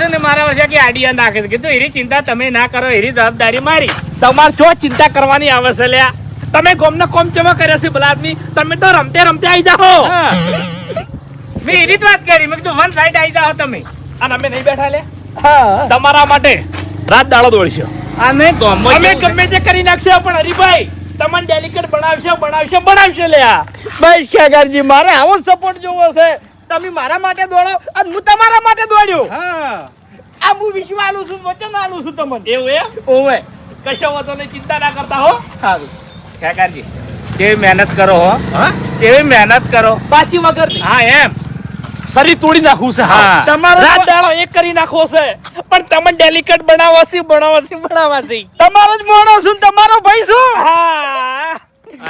છે ને મારા વર્ષે કે આડિયા નાખે છે કીધું એરી ચિંતા તમે ના કરો એરી જવાબદારી મારી તમારે જો ચિંતા કરવાની આવે છે લ્યા તમે ગોમને કોમ ચેવા કર્યા છે બલાદમી તમે તો રમતે રમતે આવી જાઓ મેં એરી જ વાત કરી મેં કીધું વન સાઈડ આવી જાઓ તમે અને અમે નહીં બેઠા લે તમારા માટે રાત દાડો દોડશો અમે ગમે તે કરી નાખશે પણ હરીભાઈ તમને ડેલિકેટ બનાવશે લ્યા બસ ખેગારજી મારે આવો સપોર્ટ જોવો છે તમે મારા માટે દોડો અને હું તમારા માટે દોડ્યો આ હું વિશ્વ આલું છું વચન આલું છું તમને એવું એમ ઓવે કશો વાતો ને ચિંતા ના કરતા હો સારું ખેગારજી કેવી મહેનત કરો હો કેવી મહેનત કરો પાછી વગર હા એમ શરીર તોડી નાખવું છે હા તમારો રાત દાડો એક કરી નાખવો છે પણ તમને ડેલિકેટ બનાવવાસી તમારો જ મોણો છું તમારો ભાઈ છું હા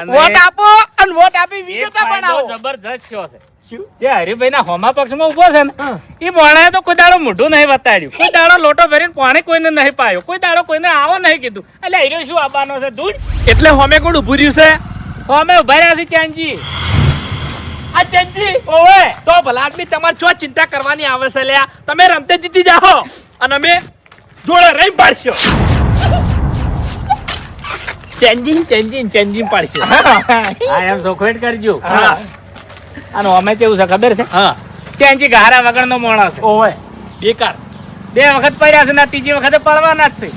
વોટ આપો અને વોટ આપી વિજેતા બનાવો જબરજસ્ત શો છે જે હરીભાઈ ના હોમા પક્ષમાં ઉભો છે ને એ મોણાએ તો કોઈ દાડો મોઢું નહીં બતાડ્યું કોઈ દાડો લોટો ભરીને પાણી કોઈને નહીં પાયો કોઈ દાડો કોઈને આવો નહીં કીધું એટલે હીરો શું આવવાનો છે ધૂળ એટલે હોમે કોણ ઉભું રહ્યું છે હોમે ઉભા રહ્યા છે ચાંજી આ ચંજી ઓવે તો ભલા આદમી તમારે જો ચિંતા કરવાની આવે છે લ્યા તમે રમતે જીતી જાઓ અને અમે જોડે રહી પાડશો ચેન્જિંગ પાડશો હા એમ સોખવેટ કરજો હા અને અમે કેવું છે ખબર છે હા ચેન્જી ઘારા વગરનો માણસ છે ઓવે બેકાર બે વખત પડ્યા છે ને ત્રીજી વખતે પડવાના જ છે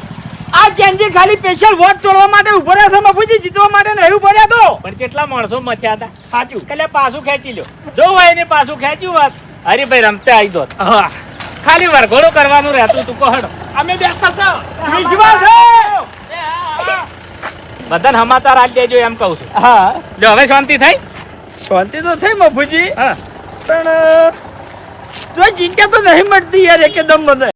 આ ચેન્જી ખાલી સ્પેશિયલ વોટ તોડવા માટે ઉભો રહ્યા છે મફુજી જીતવા માટે નહીં ઉભો રહ્યા તો પણ કેટલા માણસો મચ્યા હતા સાચું એટલે પાછું ખેંચી લ્યો જો હોય ને પાછું ખેંચ્યું હોત હરીભાઈ રમતે આવી દોત હા ખાલી વરઘોડો કરવાનું રહેતું તું કહો અમે બેઠા છે વિશ્વાસ છે બધાને સમાચાર આજ દેજો એમ કહું છું હા જો હવે શાંતિ થઈ શાંતિ તો થઈ મફુજી હા પણ તો ચિંતા તો નહીં મળતી યાર એકદમ મને